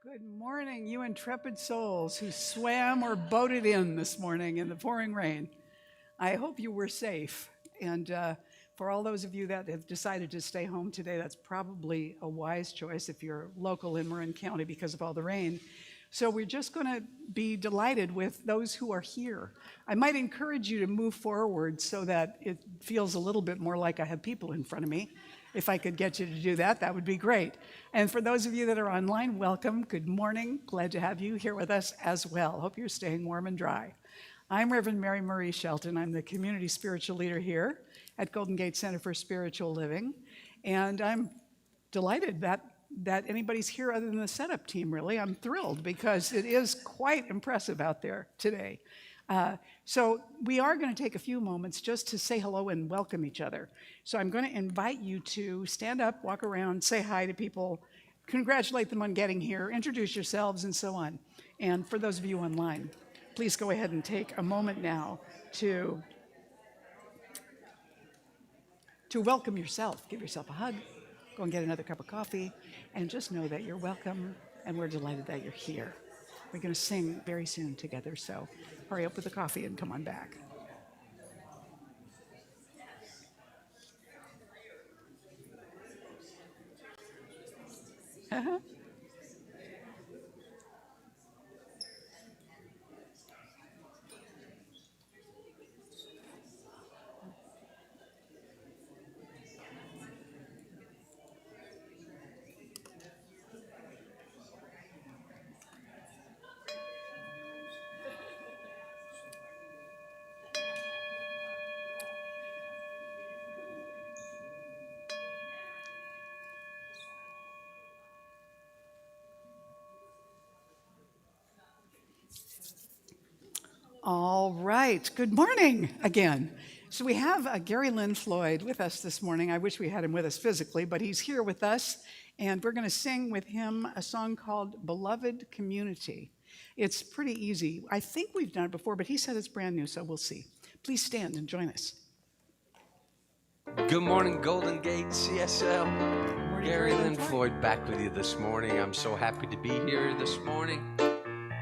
Good morning, you intrepid souls who swam or boated in this morning in the pouring rain. I hope you were safe. And for all those of you that have decided to stay home today, that's probably a wise choice if you're local in Marin County because of all the rain. So we're just going to be delighted with those who are here. I might encourage you to move forward so that it feels a little bit more like I have people in front of me. If I could get you to do that, that would be great. And for those of you that are online, welcome. Good morning. Glad to have you here with us as well. Hope you're staying warm and dry. I'm Reverend Mary Marie Shelton. I'm the community spiritual leader here at Golden Gate Center for Spiritual Living. And I'm delighted that anybody's here other than the setup team, really. I'm thrilled because it is quite impressive out there today. So we are going to take a few moments just to say hello and welcome each other. So I'm going to invite you to stand up, walk around, say hi to people, congratulate them on getting here, introduce yourselves, and so on. And for those of you online, please go ahead and take a moment now to welcome yourself. Give yourself a hug, go and get another cup of coffee, and just know that you're welcome, and we're delighted that you're here. We're going to sing very soon together, so hurry up with the coffee and come on back. All right, good morning again. So we have Gary Lynn Floyd with us this morning. I wish we had him with us physically, but he's here with us, and we're going to sing with him a song called Beloved Community. It's pretty easy. I think we've done it before, but he said it's brand new, so we'll see. Please stand and join us. Good morning, Golden Gate CSL. Gary Lynn Floyd back with you this morning. I'm so happy to be here this morning.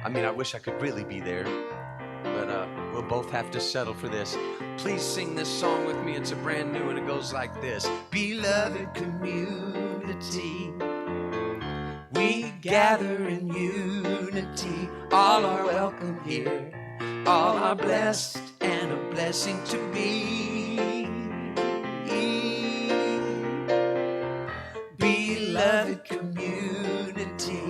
I mean, I wish I could really be there, but we'll both have to settle for this. Please sing this song with me. It's a brand new, and it goes like this. Beloved community, we gather in unity. All are welcome here. All are blessed and a blessing to be. Beloved community,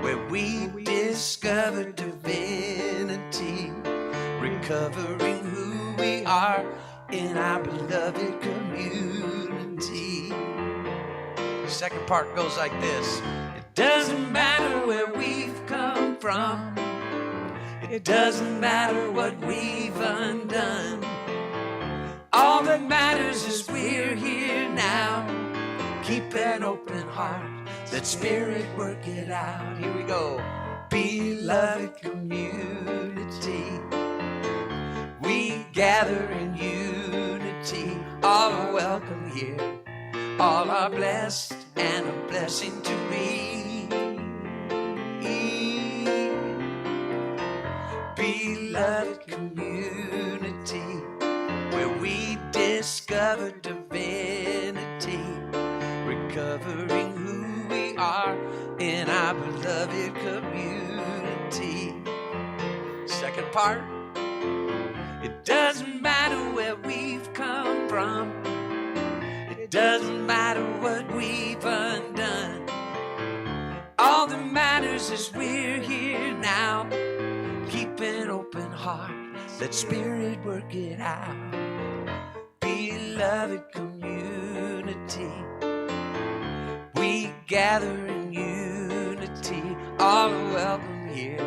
where we discover divinity, recovering who we are in our beloved community. The second part goes like this. It doesn't matter where we've come from. It doesn't matter what we've undone. All that matters is we're here now. Keep an open heart, let Spirit work it out. Here we go. Beloved community, we gather in unity. All are welcome here. All are blessed and a blessing to be. Beloved community, where we discover divinity, recovering who we are in our beloved community. Second part. It doesn't matter where we've come from. It doesn't matter what we've undone. All that matters is we're here now. Keep an open heart, let Spirit work it out. Beloved community, we gather in unity. All are welcome here.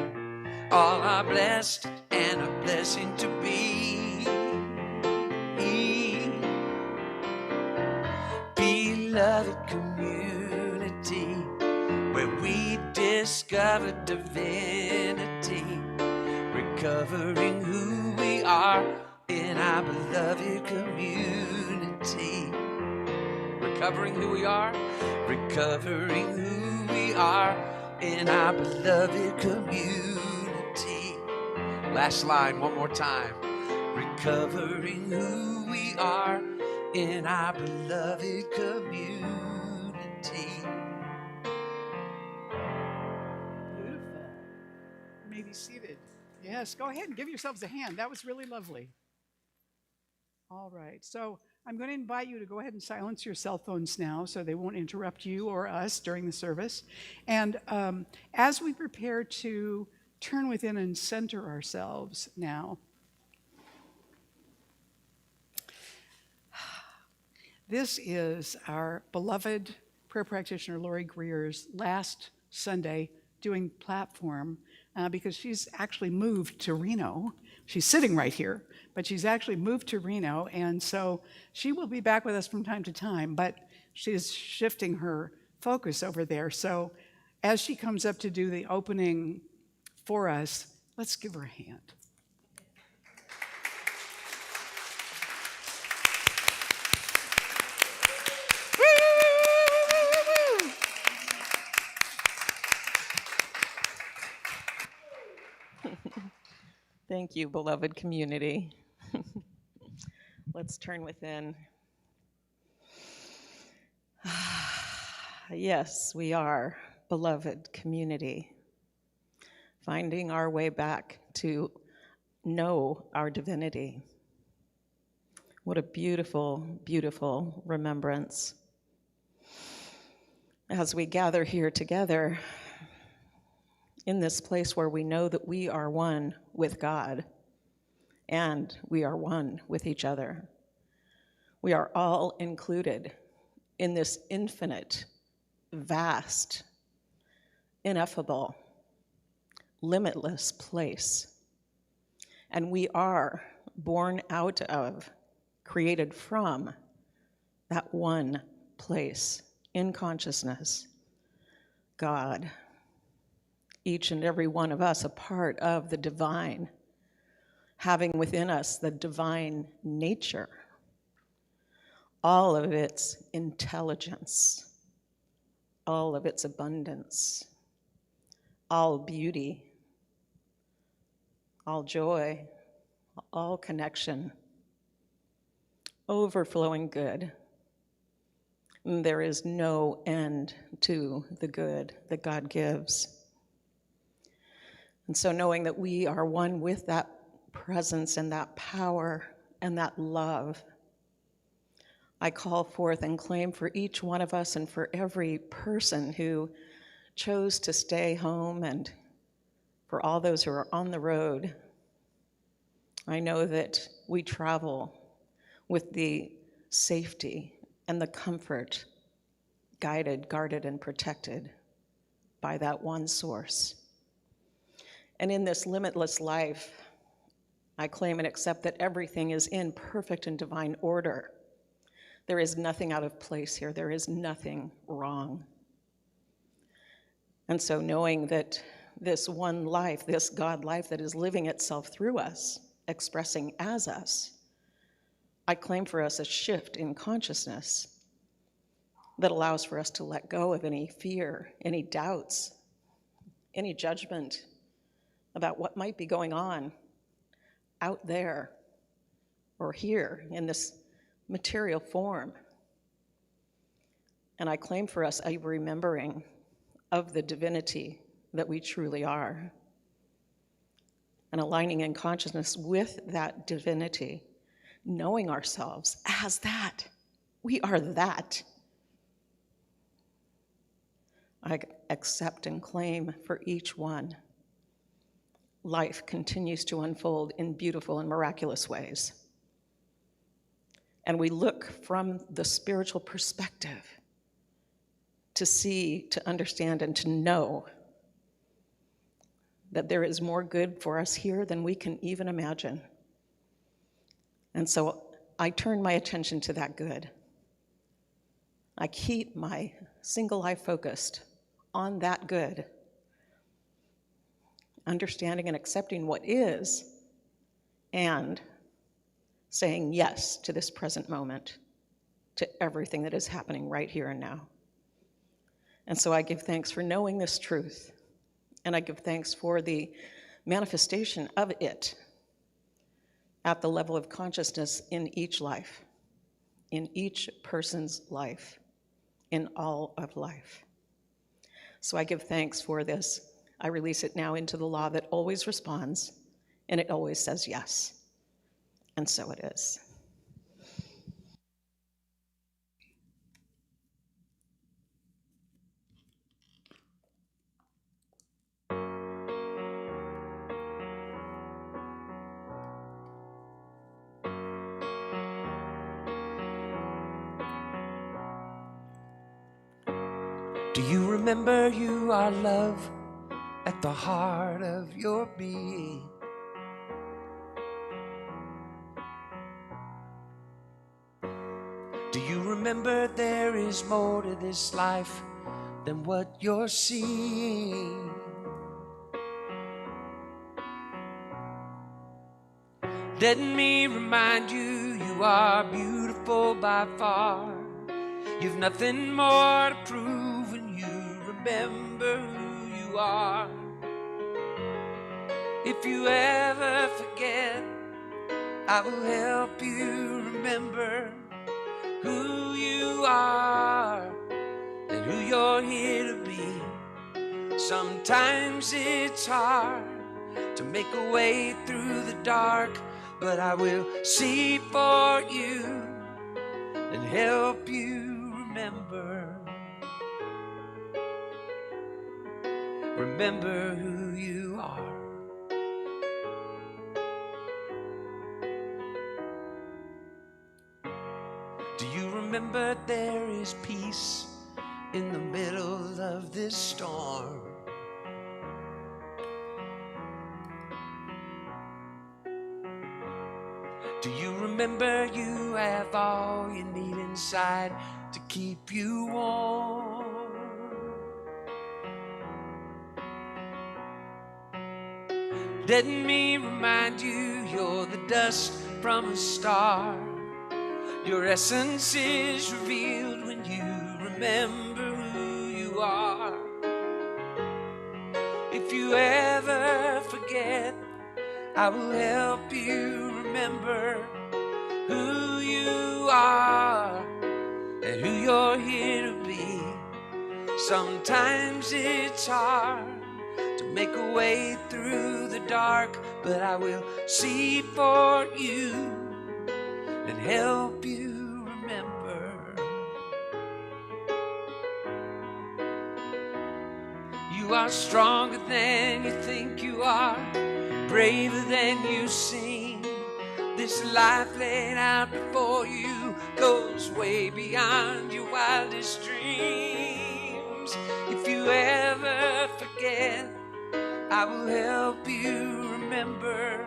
All are blessed and a blessing to be. Beloved community, where we discover divinity, recovering who we are in our beloved community. Recovering who we are, recovering who we are in our beloved community. Last line, one more time. Recovering who we are in our beloved community. Beautiful. You may be seated. Yes, go ahead and give yourselves a hand. That was really lovely. All right, so I'm going to invite you to go ahead and silence your cell phones now so they won't interrupt you or us during the service. And as we prepare to turn within and center ourselves now, this is our beloved prayer practitioner Lori Greer's last Sunday doing platform because she's actually moved to Reno. She's sitting right here, but she's actually moved to Reno, and so she will be back with us from time to time, but she's shifting her focus over there. So as she comes up to do the opening for us, let's give her a hand. Thank you, beloved community. Let's turn within. Yes, we are, beloved community, finding our way back to know our divinity. What a beautiful, beautiful remembrance. As we gather here together, in this place where we know that we are one with God and we are one with each other. We are all included in this infinite, vast, ineffable, limitless place. And we are born out of, created from that one place in consciousness, God. Each and every one of us a part of the divine, having within us the divine nature, all of its intelligence, all of its abundance, all beauty, all joy, all connection, overflowing good. There is no end to the good that God gives. And so knowing that we are one with that presence and that power and that love, I call forth and claim for each one of us and for every person who chose to stay home and for all those who are on the road. I know that we travel with the safety and the comfort, guided, guarded, and protected by that one source. And in this limitless life, I claim and accept that everything is in perfect and divine order. There is nothing out of place here. There is nothing wrong. And so knowing that this one life, this God life that is living itself through us, expressing as us, I claim for us a shift in consciousness that allows for us to let go of any fear, any doubts, any judgment about what might be going on out there or here in this material form. And I claim for us a remembering of the divinity that we truly are and aligning in consciousness with that divinity, knowing ourselves as that. We are that. I accept and claim for each one. Life continues to unfold in beautiful and miraculous ways. And we look from the spiritual perspective to see, to understand, and to know that there is more good for us here than we can even imagine. And so I turn my attention to that good. I keep my single eye focused on that good, understanding and accepting what is, and saying yes to this present moment, to everything that is happening right here and now. And so I give thanks for knowing this truth, and I give thanks for the manifestation of it at the level of consciousness in each life, in each person's life, in all of life. So I give thanks for this. I release it now into the law that always responds, and it always says yes. And so it is. Do you remember you are love at the heart of your being? Do you remember there is more to this life than what you're seeing? Let me remind you, you are beautiful by far. You've nothing more to prove when you remember who you are. If you ever forget, I will help you remember who you are and who you're here to be. Sometimes it's hard to make a way through the dark, but I will see for you and help you remember who you are. Do you remember there is peace in the middle of this storm? Do you remember you have all you need inside to keep you warm? Let me remind you, you're the dust from a star. Your essence is revealed when you remember who you are. If you ever forget, I will help you remember who you are and who you're here to be. Sometimes it's hard to make a way through the dark, but I will see for you and help you remember. You are stronger than you think you are, braver than you seem. This life laid out before you goes way beyond your wildest dreams. If you ever forget, I will help you remember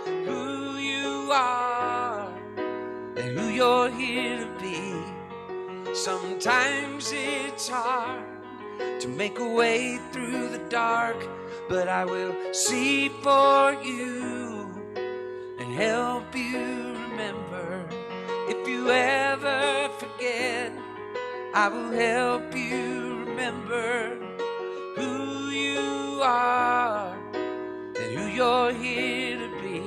who you are and who you're here to be. Sometimes it's hard to make a way through the dark, but I will see for you and help you remember. If you ever forget, I will help you remember who you are and who you're here to be.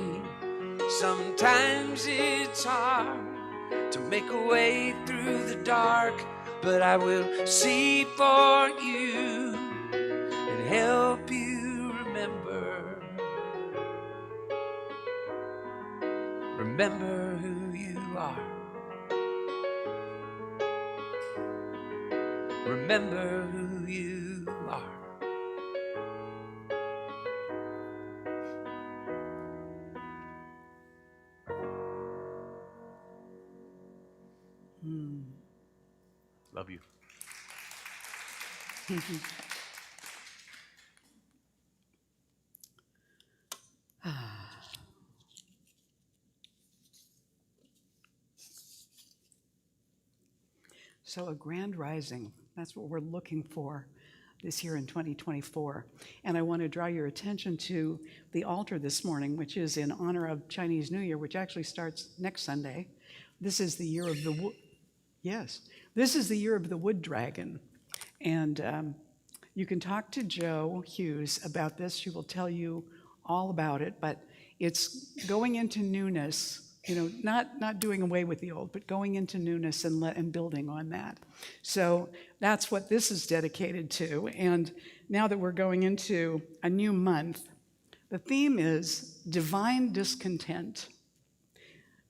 Sometimes it's hard to make a way through the dark, but I will see for you and help you remember. Remember who you are. Remember who you are. Love you. So a grand rising, that's what we're looking for this year in 2024. And I want to draw your attention to the altar this morning, which is in honor of Chinese New Year, which actually starts next Sunday. This is the year of the wood. Yes, this is the year of the wood dragon. And you can talk to Jo Hughes about this. She will tell you all about it, but it's going into newness, not doing away with the old, but going into newness and building on that. So that's what this is dedicated to. And now that we're going into a new month, the theme is Divine Discontent.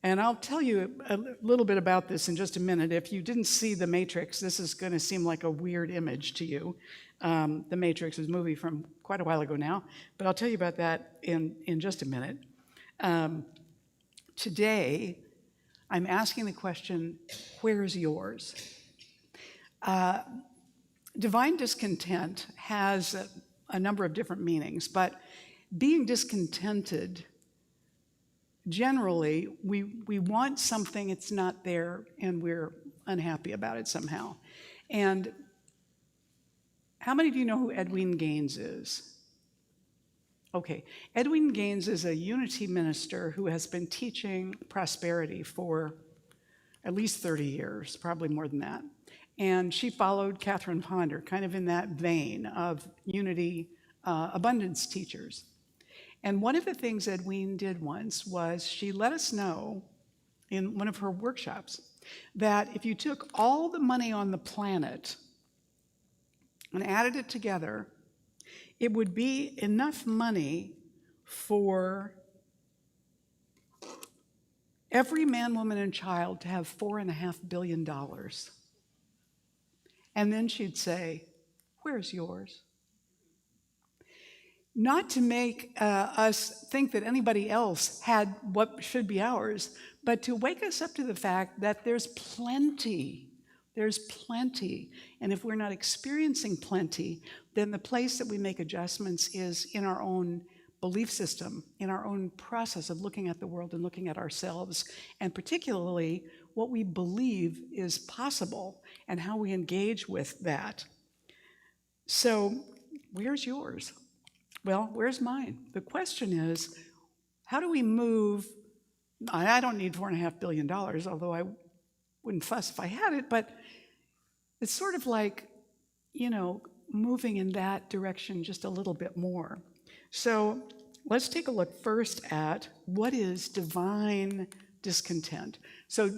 And I'll tell you a little bit about this in just a minute. If you didn't see The Matrix, this is going to seem like a weird image to you. The Matrix is a movie from quite a while ago now, but I'll tell you about that in just a minute. Today, I'm asking the question, where's yours? Divine discontent has a number of different meanings, but being discontented, generally, we want something, it's not there, and we're unhappy about it somehow. And how many of you know who Edwene Gaines is? Okay, Edwene Gaines is a unity minister who has been teaching prosperity for at least 30 years, probably more than that. And she followed Catherine Ponder, kind of in that vein of unity abundance teachers. And one of the things Edwene did once was she let us know in one of her workshops that if you took all the money on the planet and added it together, it would be enough money for every man, woman, and child to have $4.5 billion. And then she'd say, where's yours? Not to make us think that anybody else had what should be ours, but to wake us up to the fact that there's plenty. There's plenty. And if we're not experiencing plenty, then the place that we make adjustments is in our own belief system, in our own process of looking at the world and looking at ourselves, and particularly what we believe is possible and how we engage with that. So, where's yours? Well, where's mine? The question is, how do we move? I don't need $4.5 billion, although I wouldn't fuss if I had it, but it's sort of like, moving in that direction just a little bit more. So let's take a look first at what is divine discontent. So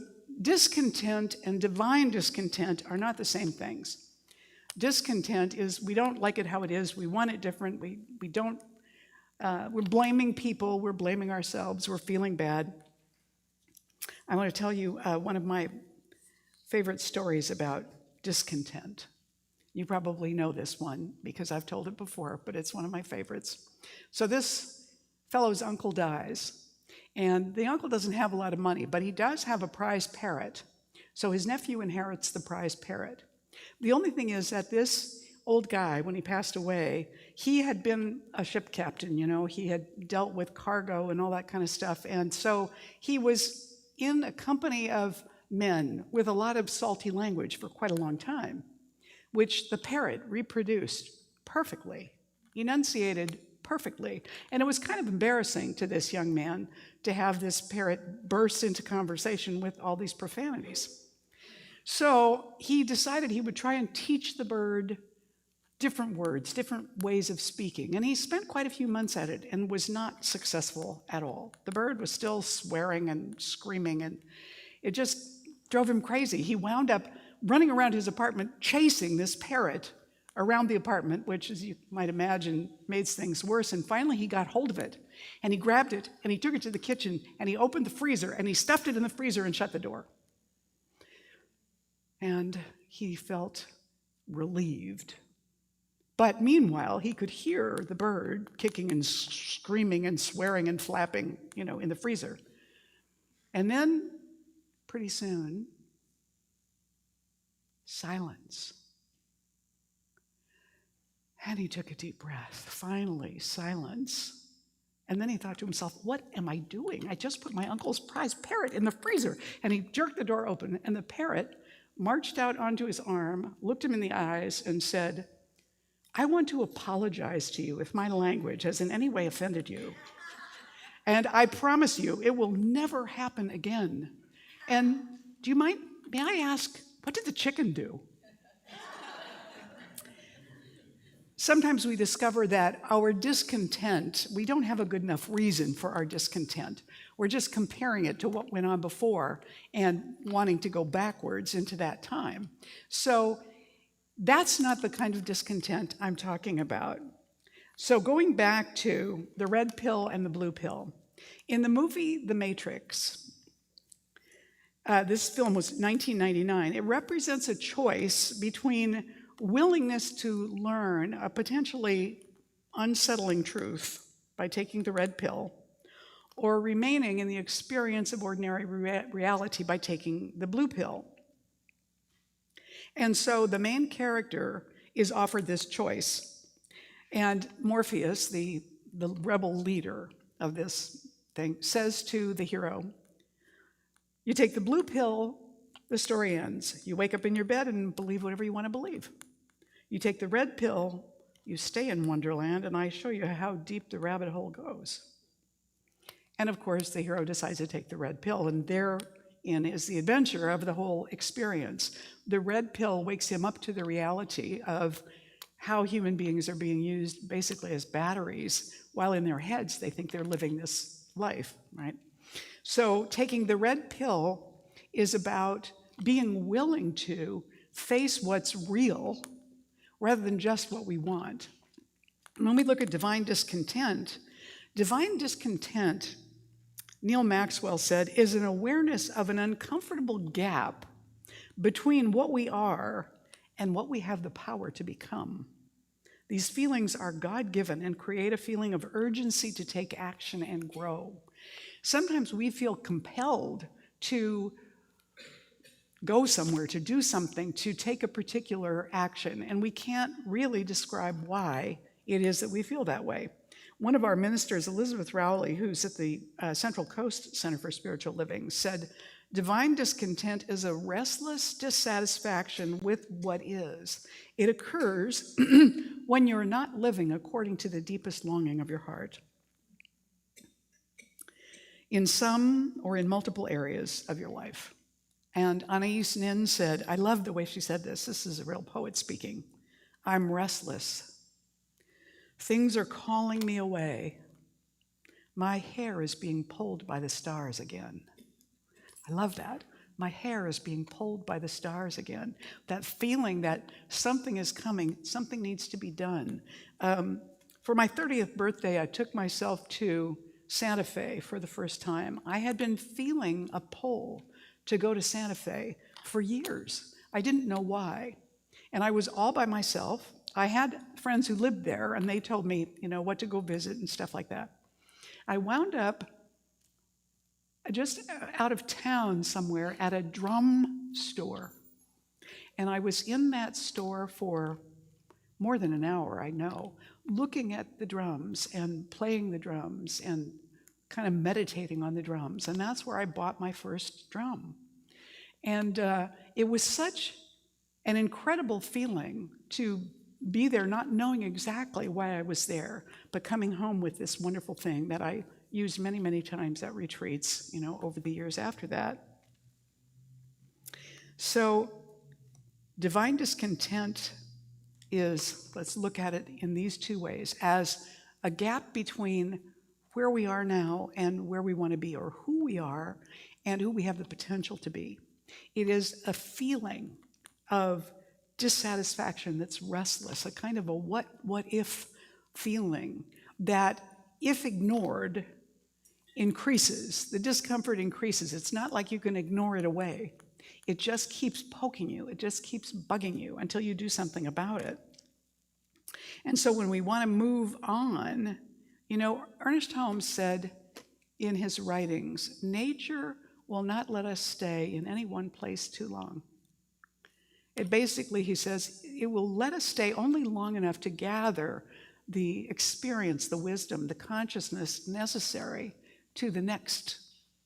discontent and divine discontent are not the same things. Discontent is we don't like it how it is, we want it different, we don't, we're blaming people, we're blaming ourselves, we're feeling bad. I want to tell you one of my favorite stories about discontent. You probably know this one because I've told it before, but it's one of my favorites. So this fellow's uncle dies, and the uncle doesn't have a lot of money, but he does have a prize parrot. So his nephew inherits the prize parrot. The only thing is that this old guy, when he passed away, he had been a ship captain, he had dealt with cargo and all that kind of stuff. And so he was in a company of men with a lot of salty language for quite a long time, which the parrot reproduced perfectly, enunciated perfectly. And it was kind of embarrassing to this young man to have this parrot burst into conversation with all these profanities. So he decided he would try and teach the bird different words, different ways of speaking. And he spent quite a few months at it and was not successful at all. The bird was still swearing and screaming, and it just drove him crazy. He wound up running around his apartment chasing this parrot around the apartment, which, as you might imagine, made things worse. And finally he got hold of it, and he grabbed it, and he took it to the kitchen, and he opened the freezer, and he stuffed it in the freezer and shut the door. And he felt relieved. But meanwhile, he could hear the bird kicking and screaming and swearing and flapping, in the freezer. And then, pretty soon, silence. And he took a deep breath. Finally, silence. And then he thought to himself, what am I doing? I just put my uncle's prize parrot in the freezer. And he jerked the door open, and the parrot marched out onto his arm, looked him in the eyes, and said, I want to apologize to you if my language has in any way offended you. And I promise you, it will never happen again. And do you mind, may I ask, what did the chicken do? sometimes we discover that our discontent, we don't have a good enough reason for our discontent. We're just comparing it to what went on before and wanting to go backwards into that time. So that's not the kind of discontent I'm talking about. So going back to the red pill and the blue pill. In the movie The Matrix, this film was 1999, it represents a choice between willingness to learn a potentially unsettling truth by taking the red pill, or remaining in the experience of ordinary reality by taking the blue pill. And so the main character is offered this choice. And Morpheus, the rebel leader of this thing, says to the hero, you take the blue pill, the story ends. You wake up in your bed and believe whatever you want to believe. You take the red pill, you stay in Wonderland, and I show you how deep the rabbit hole goes. And of course, the hero decides to take the red pill, and therein is the adventure of the whole experience. The red pill wakes him up to the reality of how human beings are being used basically as batteries, while in their heads they think they're living this life, right? So taking the red pill is about being willing to face what's real rather than just what we want. When we look at divine discontent, Neil Maxwell said, is an awareness of an uncomfortable gap between what we are and what we have the power to become. These feelings are God-given and create a feeling of urgency to take action and grow. Sometimes we feel compelled to go somewhere, to do something, to take a particular action, and we can't really describe why it is that we feel that way. One of our ministers, Elizabeth Rowley, who's at the Central Coast Center for Spiritual Living, said, divine discontent is a restless dissatisfaction with what is. It occurs when you're not living according to the deepest longing of your heart. In some or in multiple areas of your life. And Anais Nin said, I love the way she said this. This is a real poet speaking. I'm restless. Things are calling me away. My hair is being pulled by the stars again. I love that. My hair is being pulled by the stars again. That feeling that something is coming, something needs to be done. For my 30th birthday, I took myself to Santa Fe for the first time. I had been feeling a pull to go to Santa Fe for years. I didn't know why. And I was all by myself. I had friends who lived there, and they told me, what to go visit and stuff like that. I wound up just out of town somewhere at a drum store. And I was in that store for more than an hour, I know, looking at the drums and playing the drums and kind of meditating on the drums. And that's where I bought my first drum. And it was such an incredible feeling to be there, not knowing exactly why I was there, but coming home with this wonderful thing that I used many, many times at retreats, over the years after that. So divine discontent is, let's look at it in these two ways, as a gap between where we are now and where we want to be, or who we are and who we have the potential to be. It is a feeling of dissatisfaction that's restless, a kind of a what if feeling that, if ignored, increases. The discomfort increases. It's not like you can ignore it away. It just keeps poking you. It just keeps bugging you until you do something about it. And so when we want to move on, Ernest Holmes said in his writings, nature will not let us stay in any one place too long. It basically, he says, it will let us stay only long enough to gather the experience, the wisdom, the consciousness necessary to the next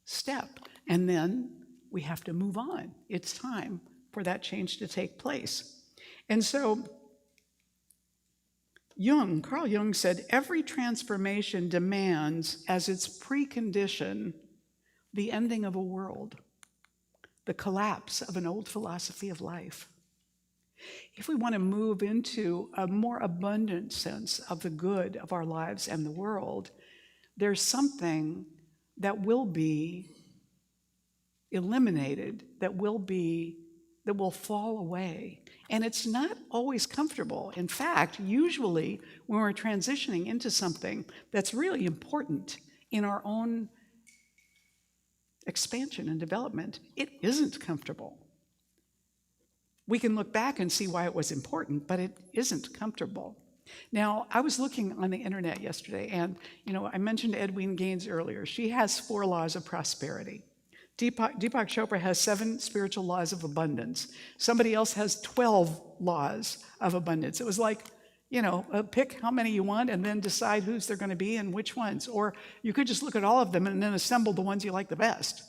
step. And then we have to move on. It's time for that change to take place. And so Carl Jung said, every transformation demands as its precondition the ending of a world, the collapse of an old philosophy of life. if we want to move into a more abundant sense of the good of our lives and the world, there's something that will be eliminated, that will fall away. And it's not always comfortable. In fact, usually when we're transitioning into something that's really important in our own expansion and development, it isn't comfortable. We can look back and see why it was important, but it isn't comfortable. Now, I was looking on the internet yesterday, and I mentioned Edwene Gaines earlier. She has 4 laws of prosperity. Deepak Chopra has 7 spiritual laws of abundance. Somebody else has 12 laws of abundance. It was like, pick how many you want and then decide whose they're going to be and which ones. Or you could just look at all of them and then assemble the ones you like the best.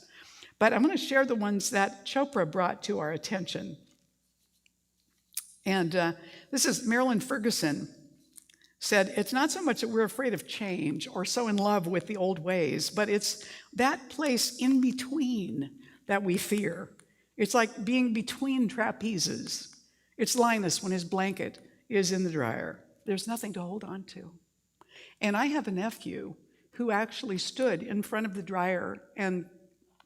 But I'm going to share the ones that Chopra brought to our attention. And this is Marilyn Ferguson said, it's not so much that we're afraid of change or so in love with the old ways, but it's that place in between that we fear. It's like being between trapezes. It's Linus when his blanket is in the dryer. There's nothing to hold on to. And I have a nephew who actually stood in front of the dryer and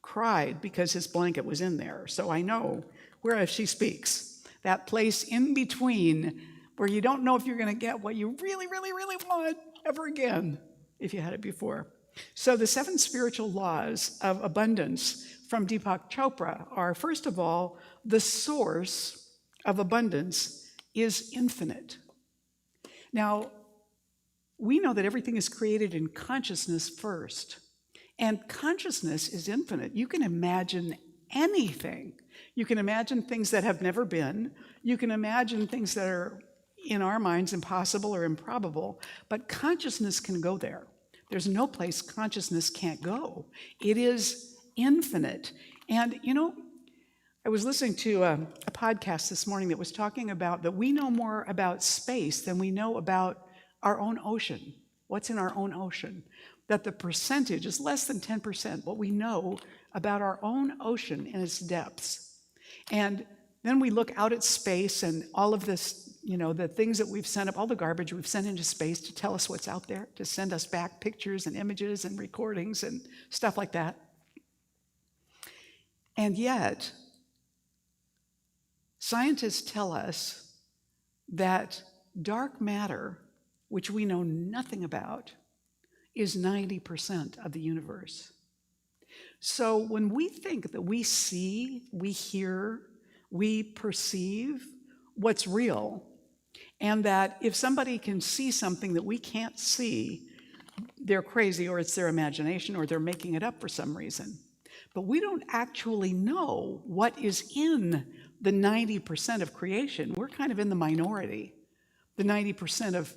cried because his blanket was in there. So I know whereas she speaks, that place in between where you don't know if you're going to get what you really, really, really want ever again if you had it before. So the 7 spiritual laws of abundance from Deepak Chopra are, first of all, the source of abundance is infinite. Now, we know that everything is created in consciousness first, and consciousness is infinite. You can imagine anything. You can imagine things that have never been. You can imagine things that are in our minds impossible or improbable, but consciousness can go there. There's no place consciousness can't go. It is infinite. And I was listening to a podcast this morning that was talking about that we know more about space than we know about our own ocean, what's in our own ocean, that the percentage is less than 10% what we know about our own ocean in its depths. And then we look out at space and all of this, the things that we've sent up, all the garbage we've sent into space to tell us what's out there, to send us back pictures and images and recordings and stuff like that. And yet, scientists tell us that dark matter, which we know nothing about, is 90% of the universe. So when we think that we see, we hear, we perceive what's real, and that if somebody can see something that we can't see, they're crazy or it's their imagination or they're making it up for some reason. But we don't actually know what is in the 90% of creation. We're kind of in the minority, the 90% of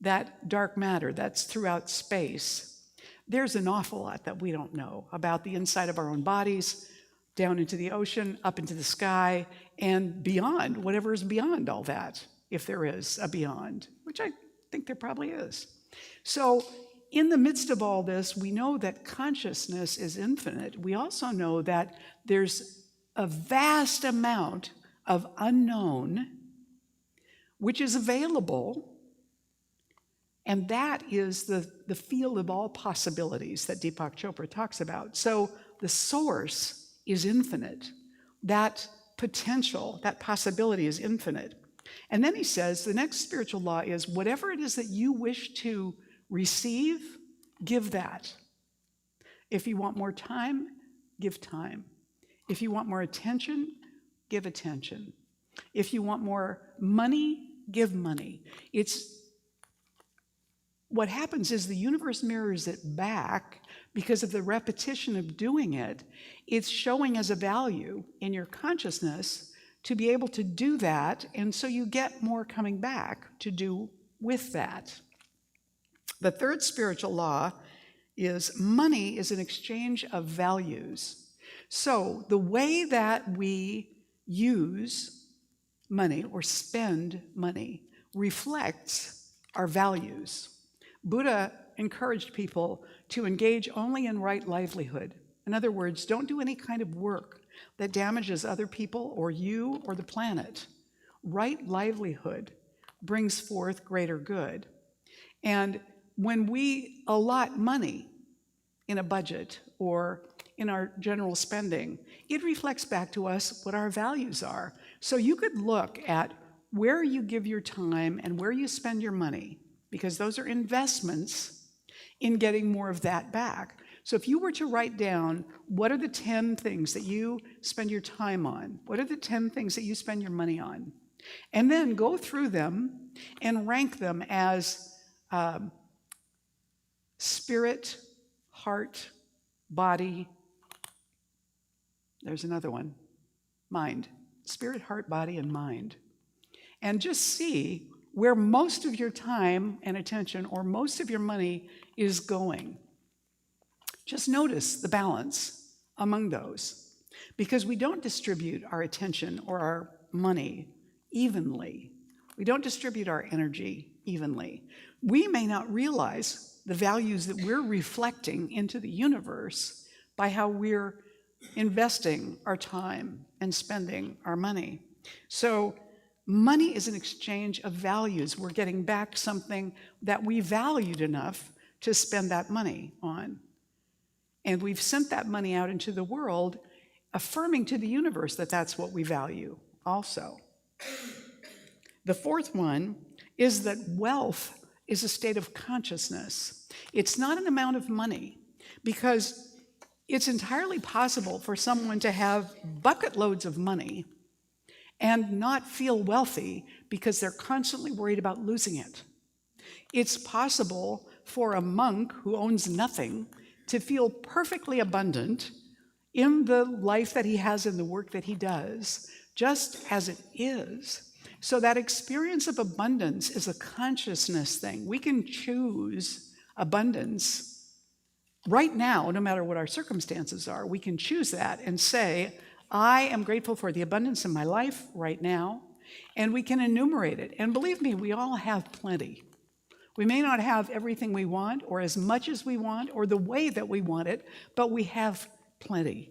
that dark matter that's throughout space. There's an awful lot that we don't know about the inside of our own bodies, down into the ocean, up into the sky, and beyond, whatever is beyond all that, if there is a beyond, which I think there probably is. So in the midst of all this, we know that consciousness is infinite. We also know that there's a vast amount of unknown which is available, and that is the field of all possibilities that Deepak Chopra talks about. So the source is infinite. That potential, that possibility is infinite. And then he says the next spiritual law is whatever it is that you wish to receive, give that. If you want more time, give time. If you want more attention, give attention. If you want more money, give money. What happens is the universe mirrors it back because of the repetition of doing it. It's showing as a value in your consciousness to be able to do that, and so you get more coming back to do with that. The third spiritual law is money is an exchange of values. So the way that we use money or spend money reflects our values. Buddha encouraged people to engage only in right livelihood. In other words, don't do any kind of work that damages other people or you or the planet, Right livelihood brings forth greater good. And when we allot money in a budget or in our general spending, it reflects back to us what our values are. So you could look at where you give your time and where you spend your money, because those are investments in getting more of that back. So if you were to write down what are the 10 things that you spend your time on, what are the 10 things that you spend your money on, and then go through them and rank them as spirit, heart, body, there's another one, mind. Spirit, heart, body, and mind. And just see where most of your time and attention or most of your money is going. Just notice the balance among those, because we don't distribute our attention or our money evenly. We don't distribute our energy evenly. We may not realize the values that we're reflecting into the universe by how we're investing our time and spending our money. So money is an exchange of values. We're getting back something that we valued enough to spend that money on. And we've sent that money out into the world, affirming to the universe that that's what we value also. The fourth one is that wealth is a state of consciousness. It's not an amount of money, because it's entirely possible for someone to have bucket loads of money and not feel wealthy because they're constantly worried about losing it. It's possible for a monk who owns nothing to feel perfectly abundant in the life that he has and the work that he does, just as it is. So that experience of abundance is a consciousness thing. We can choose abundance right now, no matter what our circumstances are. We can choose that and say, I am grateful for the abundance in my life right now, and we can enumerate it. And believe me, we all have plenty. We may not have everything we want or as much as we want or the way that we want it, but we have plenty.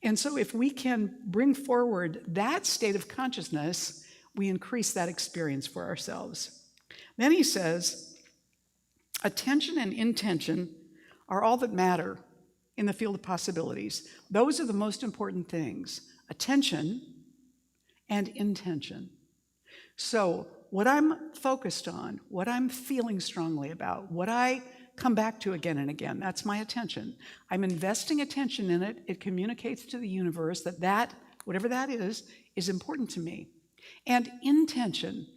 And so if we can bring forward that state of consciousness, we increase that experience for ourselves. Then he says, attention and intention are all that matter in the field of possibilities. Those are the most important things, attention and intention. So what I'm focused on, what I'm feeling strongly about, what I come back to again and again, that's my attention. I'm investing attention in it. It communicates to the universe that whatever that is important to me. And intention,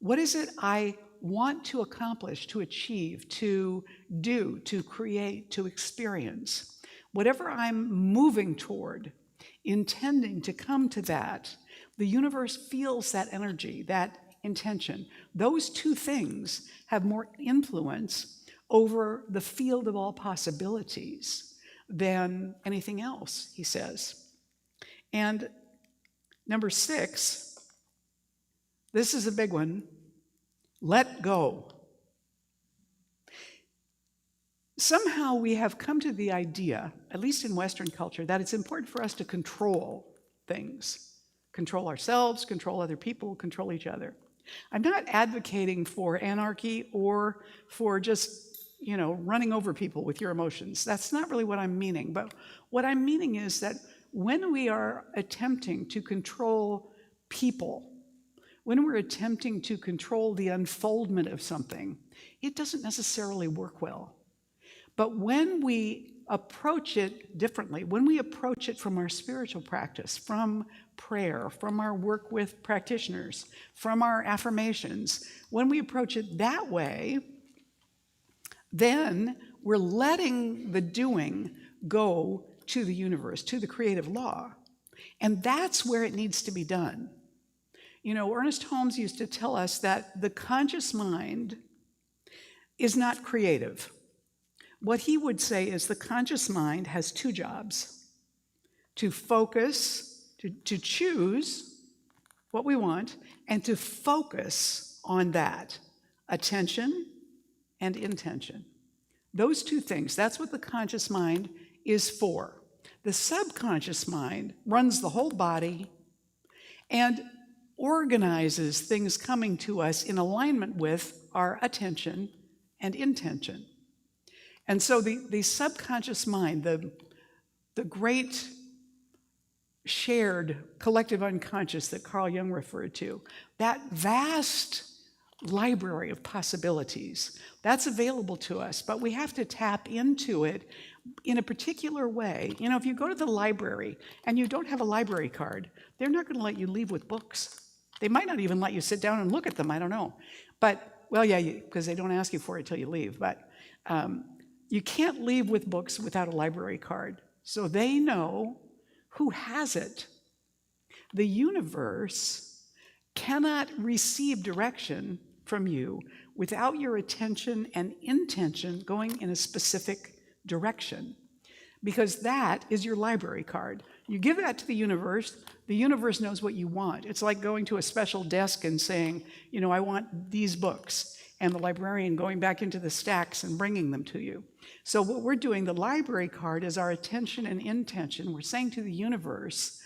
what is it I want to accomplish, to achieve, to do, to create, to experience? Whatever I'm moving toward, intending to come to that, the universe feels that energy, that intention. Those two things have more influence over the field of all possibilities than anything else, he says. And number 6, this is a big one, let go. Somehow we have come to the idea, at least in Western culture, that it's important for us to control things. Control ourselves, control other people, control each other. I'm not advocating for anarchy or for just, running over people with your emotions. That's not really what I'm meaning. But what I'm meaning is that when we are attempting to control people, when we're attempting to control the unfoldment of something, it doesn't necessarily work well. But when we approach it differently, when we approach it from our spiritual practice, from prayer, from our work with practitioners, from our affirmations, when we approach it that way, then we're letting the doing go to the universe, to the creative law. And that's where it needs to be done. Ernest Holmes used to tell us that the conscious mind is not creative. What he would say is the conscious mind has 2 jobs: to focus, to choose what we want, and to focus on that, attention and intention. Those 2 things, that's what the conscious mind is for. The subconscious mind runs the whole body and organizes things coming to us in alignment with our attention and intention. And so the subconscious mind, the great shared collective unconscious that Carl Jung referred to, that vast library of possibilities, that's available to us, but we have to tap into it in a particular way. You know, if you go to the library and you don't have a library card, they're not going to let you leave with books. They might not even let you sit down and look at them, I don't know. But, well, yeah, because they don't ask you for it till you leave. But you can't leave with books without a library card. So they know who has it. The universe cannot receive direction from you without your attention and intention going in a specific direction, because that is your library card. You give that to the universe knows what you want. It's like going to a special desk and saying, you know, I want these books, and the librarian going back into the stacks and bringing them to you. So what we're doing, the library card, is our attention and intention. We're saying to the universe,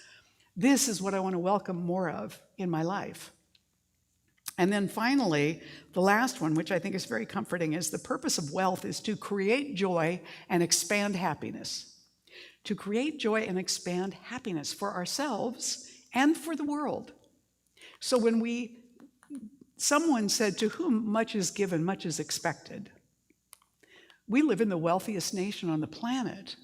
this is what I want to welcome more of in my life. And then finally, the last one, which I think is very comforting, is the purpose of wealth is to create joy and expand happiness. To create joy and expand happiness for ourselves and for the world. So when someone said, to whom much is given, much is expected. We live in the wealthiest nation on the planet,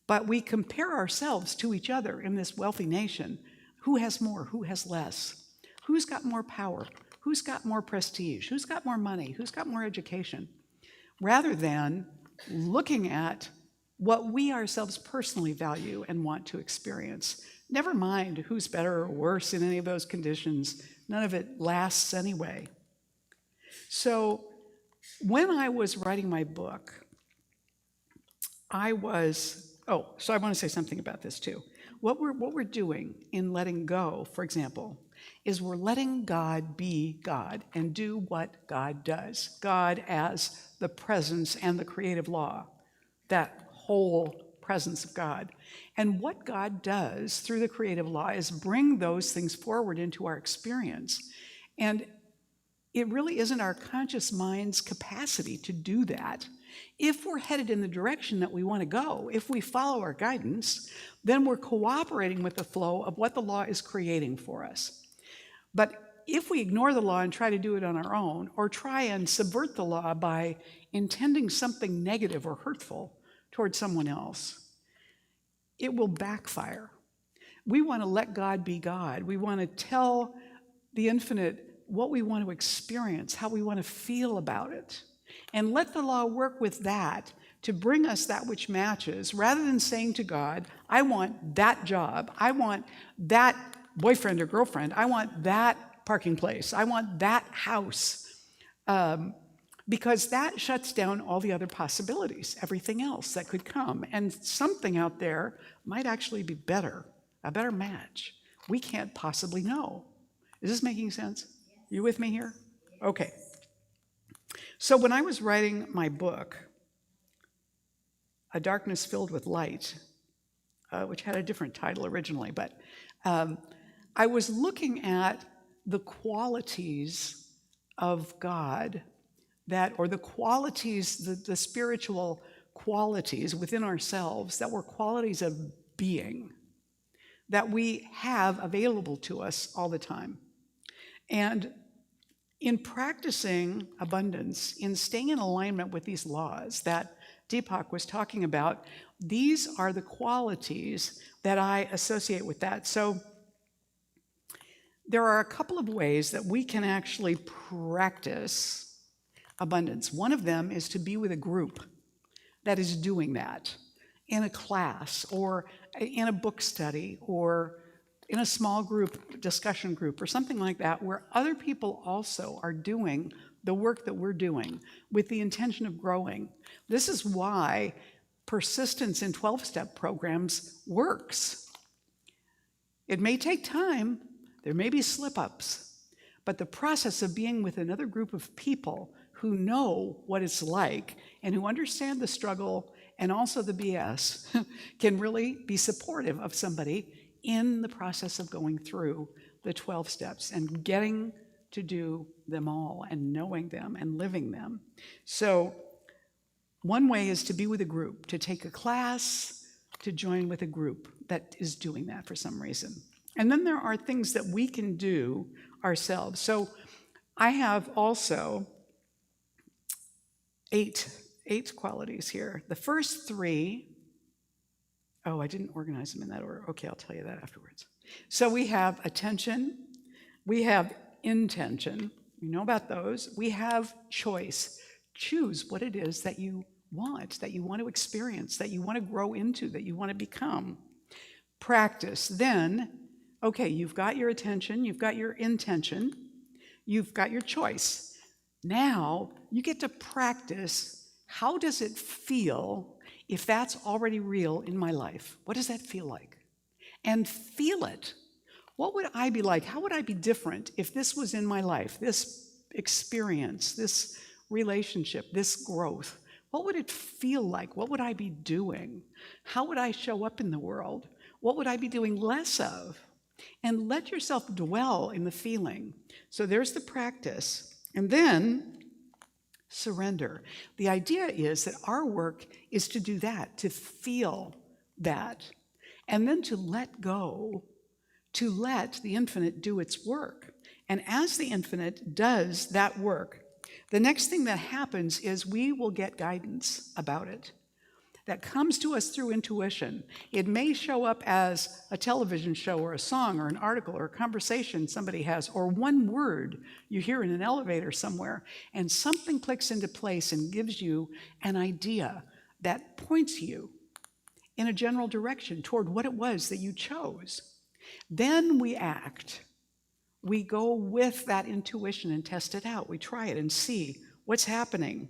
but we compare ourselves to each other in this wealthy nation. Who has more? Who has less? Who's got more power? Who's got more prestige? Who's got more money? Who's got more education? Rather than looking at what we ourselves personally value and want to experience. Never mind who's better or worse in any of those conditions. None of it lasts anyway. So when I was writing my book, so I want to say something about this too. What we're doing in letting go, for example, is we're letting God be God and do what God does. God as the presence and the creative law, that whole presence of God. And what God does through the creative law is bring those things forward into our experience. And it really isn't our conscious mind's capacity to do that. If we're headed in the direction that we want to go, if we follow our guidance, then we're cooperating with the flow of what the law is creating for us. But if we ignore the law and try to do it on our own, or try and subvert the law by intending something negative or hurtful towards someone else, it will backfire. We want to let God be God. We want to tell the infinite what we want to experience, how we want to feel about it, and let the law work with that to bring us that which matches, rather than saying to God, I want that job, I want that boyfriend or girlfriend, I want that parking place, I want that house, because that shuts down all the other possibilities, everything else that could come. And something out there might actually be better, a better match. We can't possibly know. Is this making sense? You with me here? Okay. So when I was writing my book, A Darkness Filled with Light, which had a different title originally, but I was looking at the qualities of God or the qualities, the spiritual qualities within ourselves that were qualities of being that we have available to us all the time. And in practicing abundance, in staying in alignment with these laws that Deepak was talking about, these are the qualities that I associate with that. So there are a couple of ways that we can actually practice abundance. One of them is to be with a group that is doing that in a class or in a book study or in a small group, discussion group or something like that, where other people also are doing the work that we're doing with the intention of growing. This is why persistence in 12-step programs works. It may take time, there may be slip-ups, but the process of being with another group of people who know what it's like and who understand the struggle and also the BS can really be supportive of somebody in the process of going through the 12 steps and getting to do them all and knowing them and living them. So one way is to be with a group, to take a class, to join with a group that is doing that for some reason. And then there are things that we can do ourselves. So I have also eight qualities here. The first three, I didn't organize them in that order. Okay, I'll tell you that afterwards. So we have attention, we have intention, we know about those. We have choice. Choose what it is that you want to experience, that you want to grow into, that you want to become. Practice. Then, okay, you've got your attention, you've got your intention, you've got your choice. Now, you get to practice. How does it feel if that's already real in my life? What does that feel like? And feel it. What would I be like? How would I be different if this was in my life, this experience, this relationship, this growth? What would it feel like? What would I be doing? How would I show up in the world? What would I be doing less of? And let yourself dwell in the feeling. So there's the practice. And then surrender. The idea is that our work is to do that, to feel that, and then to let go, to let the infinite do its work. And as the infinite does that work, the next thing that happens is we will get guidance about it that comes to us through intuition. It may show up as a television show or a song or an article or a conversation somebody has, or one word you hear in an elevator somewhere, and something clicks into place and gives you an idea that points you in a general direction toward what it was that you chose. Then we act. We go with that intuition and test it out. We try it and see what's happening.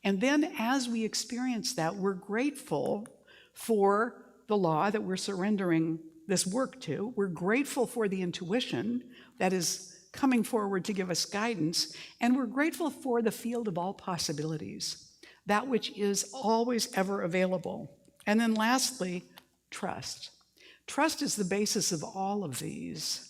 And then as we experience that, we're grateful for the law that we're surrendering this work to. We're grateful for the intuition that is coming forward to give us guidance. And we're grateful for the field of all possibilities, that which is always ever available. And then lastly, trust. Trust is the basis of all of these.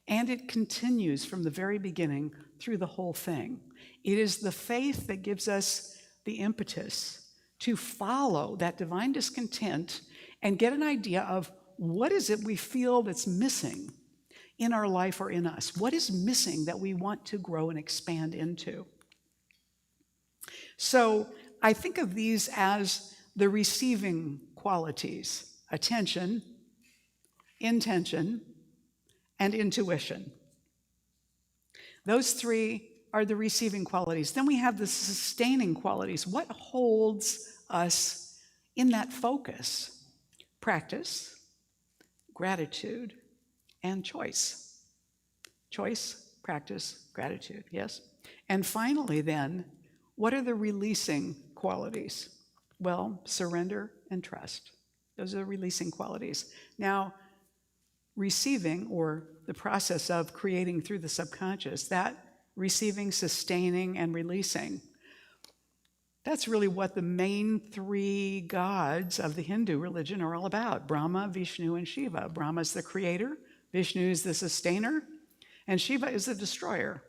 And it continues from the very beginning through the whole thing. It is the faith that gives us the impetus to follow that divine discontent and get an idea of what is it we feel that's missing in our life or in us. What is missing that we want to grow and expand into? So I think of these as the receiving qualities: attention, intention, and intuition. Those three are the receiving qualities. Then we have the sustaining qualities. What holds us in that focus? Practice, gratitude, and choice. Choice, practice, gratitude, yes? And finally then, what are the releasing qualities? Well, surrender and trust. Those are the releasing qualities. Now, receiving, or the process of creating through the subconscious, that receiving, sustaining, and releasing, that's really what the main three gods of the Hindu religion are all about: Brahma, Vishnu, and Shiva. Brahma is the creator, Vishnu is the sustainer, and Shiva is the destroyer.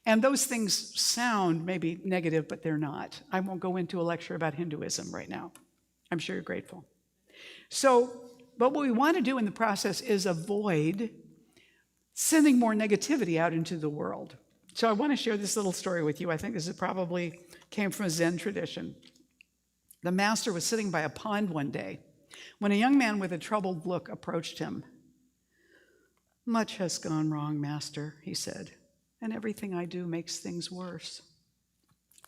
And those things sound maybe negative, but they're not. I won't go into a lecture about Hinduism right now. I'm sure you're grateful. But what we want to do in the process is avoid sending more negativity out into the world. So I want to share this little story with you. I think this probably came from a Zen tradition. The master was sitting by a pond one day when a young man with a troubled look approached him. "Much has gone wrong, master," he said, "and everything I do makes things worse."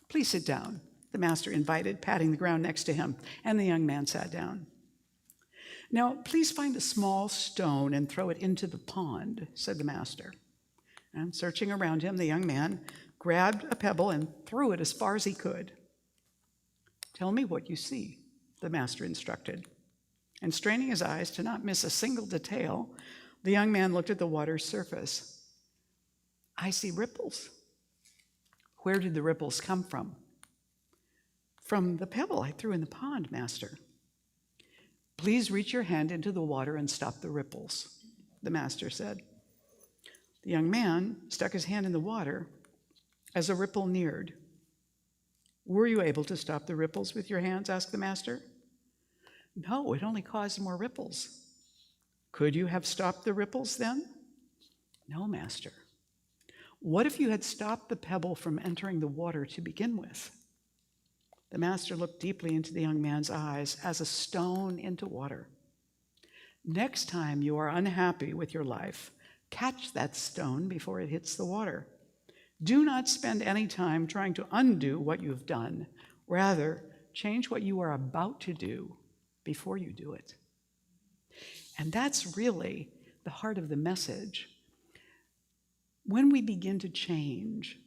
"Please sit down," the master invited, patting the ground next to him, and the young man sat down. "Now, please find a small stone and throw it into the pond," said the master. And searching around him, the young man grabbed a pebble and threw it as far as he could. "Tell me what you see," the master instructed. And straining his eyes to not miss a single detail, the young man looked at the water's surface. "I see ripples." "Where did the ripples come from?" "From the pebble I threw in the pond, master." "Please reach your hand into the water and stop the ripples," the master said. The young man stuck his hand in the water as a ripple neared. Were you able to stop the ripples with your hands? Asked the master. No, it only caused more ripples. Could you have stopped the ripples then? No, master. What if you had stopped the pebble from entering the water to begin with? The master looked deeply into the young man's eyes as a stone into water. Next time you are unhappy with your life, catch that stone before it hits the water. Do not spend any time trying to undo what you've done. Rather, change what you are about to do before you do it. And that's really the heart of the message. When we begin to change,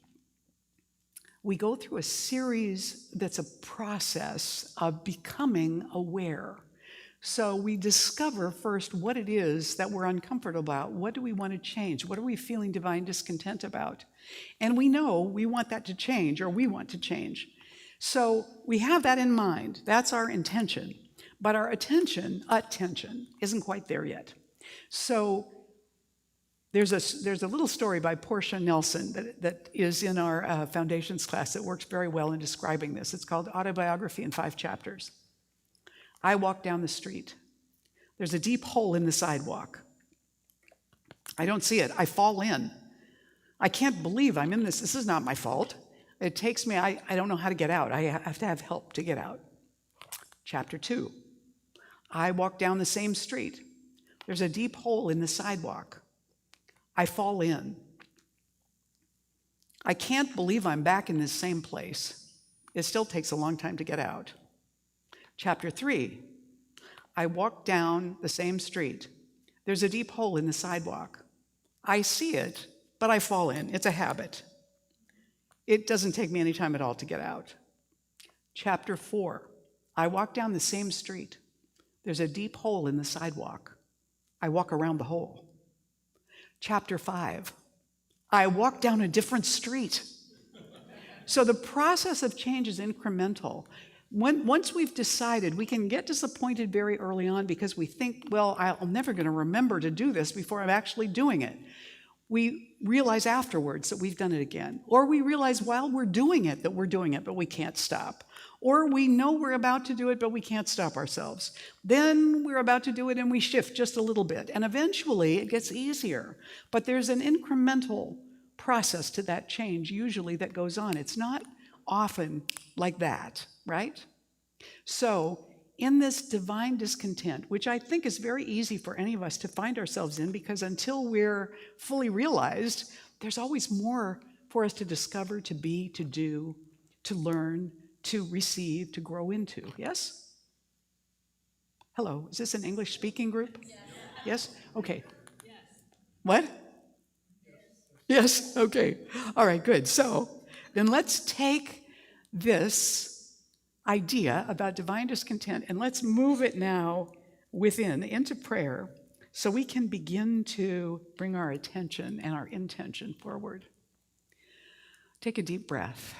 we go through a series that's a process of becoming aware. So we discover first what it is that we're uncomfortable about. What do we want to change? What are we feeling divine discontent about? And we know we want that to change, or we want to change. So we have that in mind. That's our intention. But our attention isn't quite there yet. So there's a little story by Portia Nelson that is in our foundations class that works very well in describing this. It's called Autobiography in 5 Chapters. I walk down the street. There's a deep hole in the sidewalk. I don't see it. I fall in. I can't believe I'm in this. This is not my fault. It takes me, I don't know how to get out. I have to have help to get out. Chapter 2. I walk down the same street. There's a deep hole in the sidewalk. I fall in. I can't believe I'm back in this same place. It still takes a long time to get out. Chapter 3, I walk down the same street. There's a deep hole in the sidewalk. I see it, but I fall in. It's a habit. It doesn't take me any time at all to get out. Chapter 4, I walk down the same street. There's a deep hole in the sidewalk. I walk around the hole. Chapter 5, I walk down a different street. So the process of change is incremental. Once we've decided, we can get disappointed very early on because we think, well, I'm never going to remember to do this before I'm actually doing it. We realize afterwards that we've done it again. Or we realize while we're doing it that we're doing it, but we can't stop. Or we know we're about to do it, but we can't stop ourselves. Then we're about to do it and we shift just a little bit. And eventually it gets easier. But there's an incremental process to that change usually that goes on. It's not often like that, right? So in this divine discontent, which I think is very easy for any of us to find ourselves in, because until we're fully realized, there's always more for us to discover, to be, to do, to learn, to receive, to grow into. Yes? Hello, is this an English-speaking group? Yes? Okay. Yes. What? Yes, okay. All right, good. So then let's take this idea about divine discontent and let's move it now within into prayer so we can begin to bring our attention and our intention forward. Take a deep breath.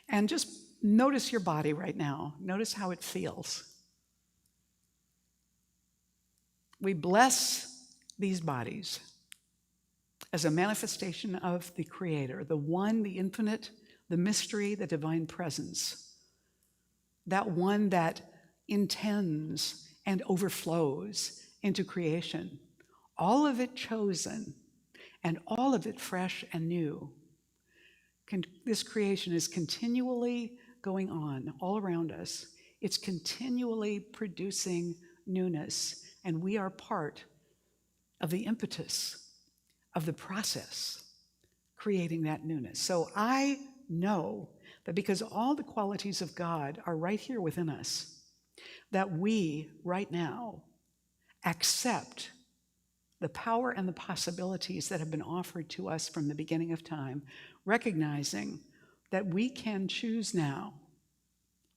And just notice your body right now. Notice how it feels. We bless these bodies as a manifestation of the Creator, the one, the infinite, the mystery, the divine presence, that one that intends and overflows into creation, all of it chosen and all of it fresh and new. This creation is continually going on all around us. It's continually producing newness, and we are part of the impetus of the process creating that newness. So I know that because all the qualities of God are right here within us, that we right now accept the power and the possibilities that have been offered to us from the beginning of time, recognizing that we can choose now.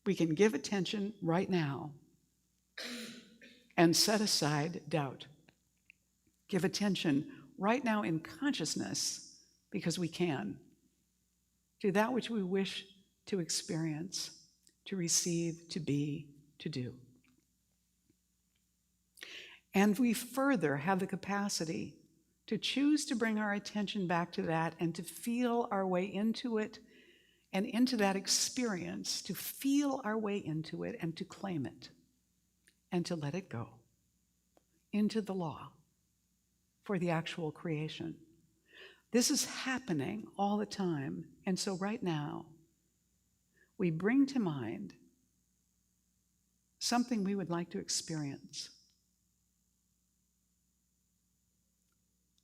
We can give attention right now and set aside doubt. Give attention right now in consciousness, because we can, to that which we wish to experience, to receive, to be, to do. And we further have the capacity to choose to bring our attention back to that and to feel our way into it and into that experience, to feel our way into it and to claim it and to let it go into the law for the actual creation. This is happening all the time. And so right now, we bring to mind something we would like to experience.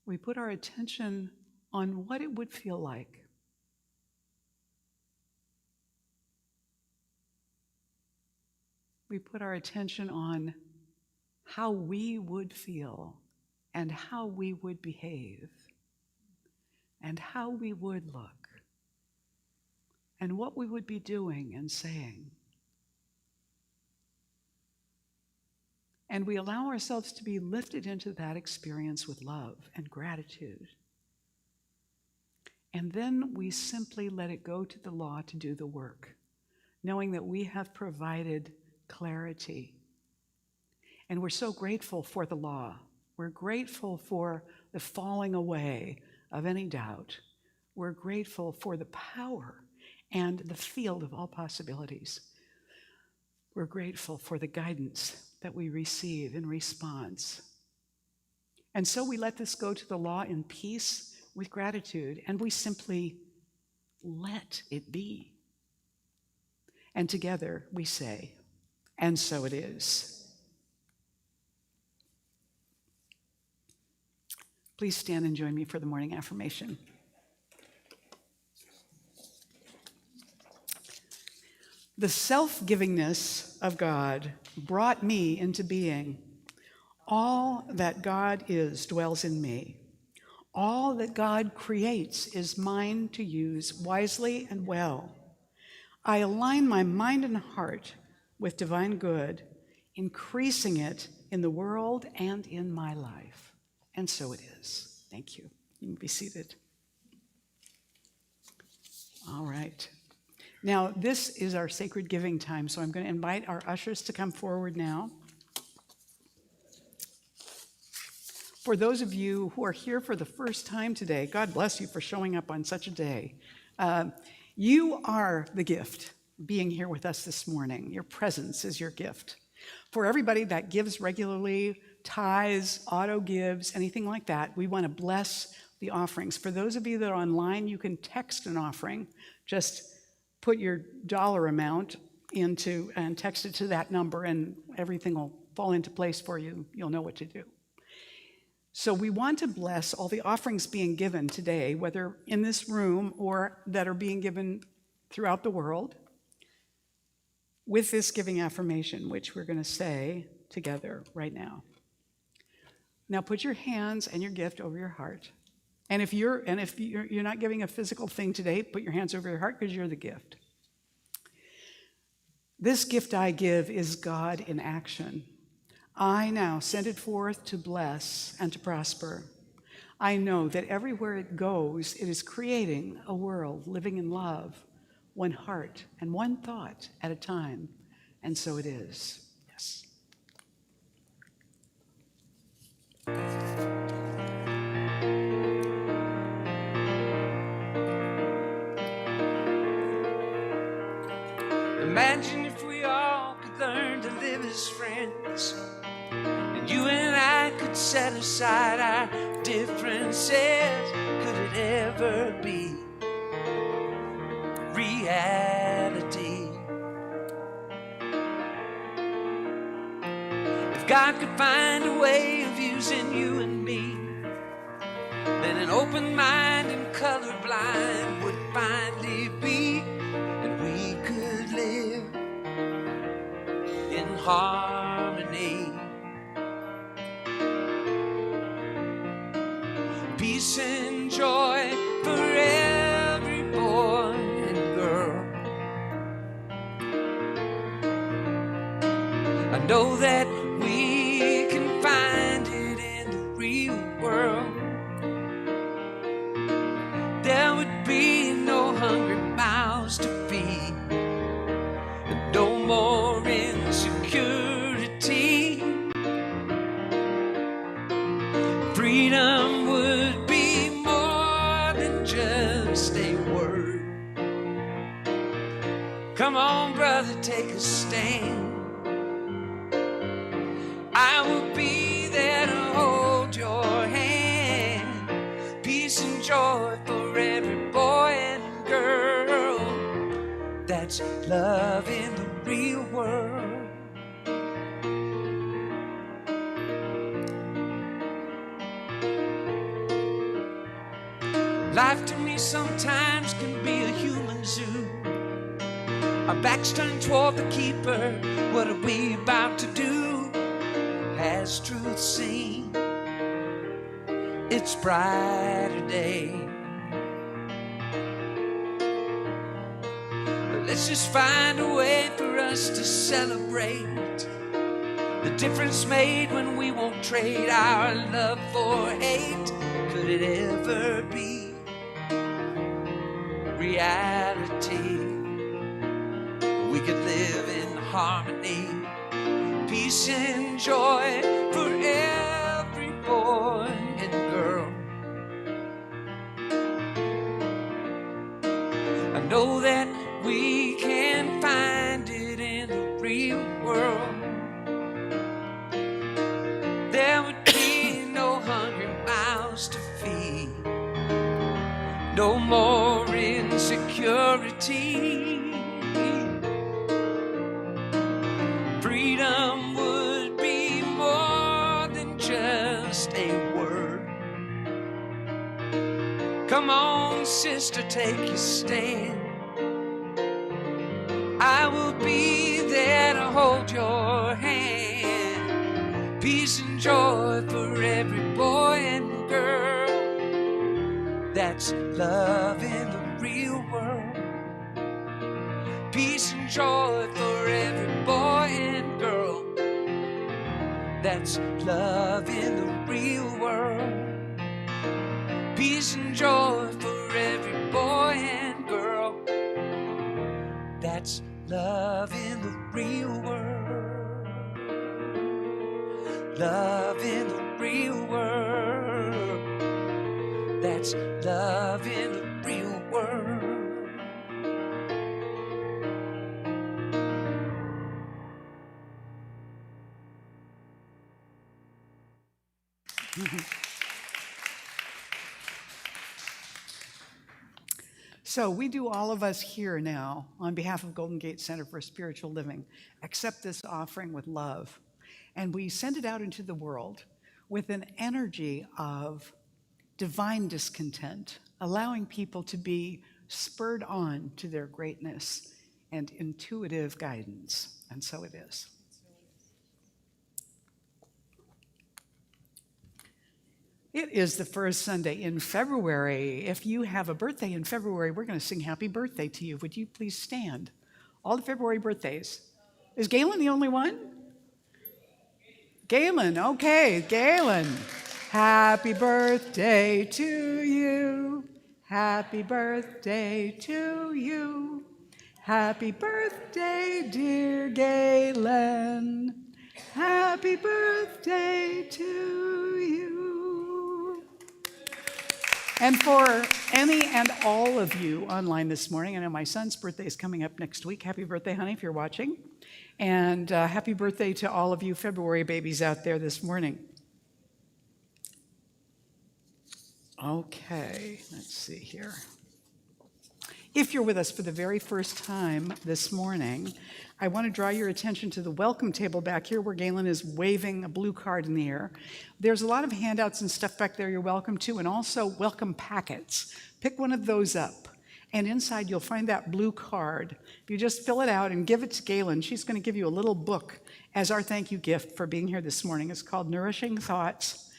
We put our attention on what it would feel like. We put our attention on how we would feel and how we would behave and how we would look and what we would be doing and saying. And we allow ourselves to be lifted into that experience with love and gratitude. And then we simply let it go to the law to do the work, knowing that we have provided clarity. And we're so grateful for the law. We're grateful for the falling away of any doubt. We're grateful for the power and the field of all possibilities. We're grateful for the guidance that we receive in response. And so we let this go to the law in peace with gratitude, and we simply let it be. And together we say, and so it is. Please stand and join me for the morning affirmation. The self-givingness of God brought me into being. All that God is dwells in me. All that God creates is mine to use wisely and well. I align my mind and heart with divine good, increasing it in the world and in my life. And so it is. Thank you. You can be seated. All right. Now, this is our sacred giving time, so I'm going to invite our ushers to come forward now. For those of you who are here for the first time today, God bless you for showing up on such a day. You are the gift being here with us this morning. Your presence is your gift. For everybody that gives regularly, tithes, auto gives, anything like that, we want to bless the offerings. For those of you that are online, you can text an offering. Just put your dollar amount into and text it to that number, and everything will fall into place for you. You'll know what to do. So we want to bless all the offerings being given today, whether in this room or that are being given throughout the world, with this giving affirmation, which we're going to say together right now. Now put your hands and your gift over your heart. And if you're not giving a physical thing today, put your hands over your heart because you're the gift. This gift I give is God in action. I now send it forth to bless and to prosper. I know that everywhere it goes, it is creating a world living in love, one heart and one thought at a time. And so it is. Yes. Imagine if we all could learn to live as friends, and you and I could set aside our differences. Could it ever be reality? If God could find a way of using you and me, then an open mind and colorblind would finally be, and we could live in harmony. Peace and joy for every boy and girl. I know that we can find it in the real world. There would be no hungry mouths to feed, and no more insecurity. take a stand. I will be there to hold your hand. Peace and joy for every boy and girl. That's love in the real world. Life to me sometimes can be a human zoo. Our backs turned toward the keeper. What are we about to do? Has truth seen its brighter day? Let's just find a way for us to celebrate the difference made when we won't trade our love for hate. Could it ever be reality? We could live in harmony, peace and joy for every boy and girl. I know that we can find it in the real world. There would be no hungry mouths to feed, no more insecurity. Freedom would be more than just a word. Come on, sister, take your stand. I will be there to hold your hand. Peace and joy for every boy and girl. That's love in the real world. Peace and joy for every boy and girl. That's love in the real world. Peace and joy for every boy and girl. That's love in the real world. Love in the real world. That's love in the real world. So we do, all of us here now, on behalf of Golden Gate Center for Spiritual Living, accept this offering with love. And we send it out into the world with an energy of divine discontent, allowing people to be spurred on to their greatness and intuitive guidance. And so it is. It is the first Sunday in February. If you have a birthday in February, we're going to sing happy birthday to you. Would you please stand? All the February birthdays. Is Galen the only one? Galen, okay, Galen. Happy birthday to you. Happy birthday to you. Happy birthday, dear Galen. Happy birthday to you. And for any and all of you online this morning, I know my son's birthday is coming up next week. Happy birthday, honey, if you're watching. And happy birthday to all of you February babies out there this morning. Okay, let's see here. If you're with us for the very first time this morning, I want to draw your attention to the welcome table back here where Galen is waving a blue card in the air. There's a lot of handouts and stuff back there you're welcome to, and also welcome packets. Pick one of those up, and inside you'll find that blue card. If you just fill it out and give it to Galen, she's going to give you a little book as our thank you gift for being here this morning. It's called Nourishing Thoughts.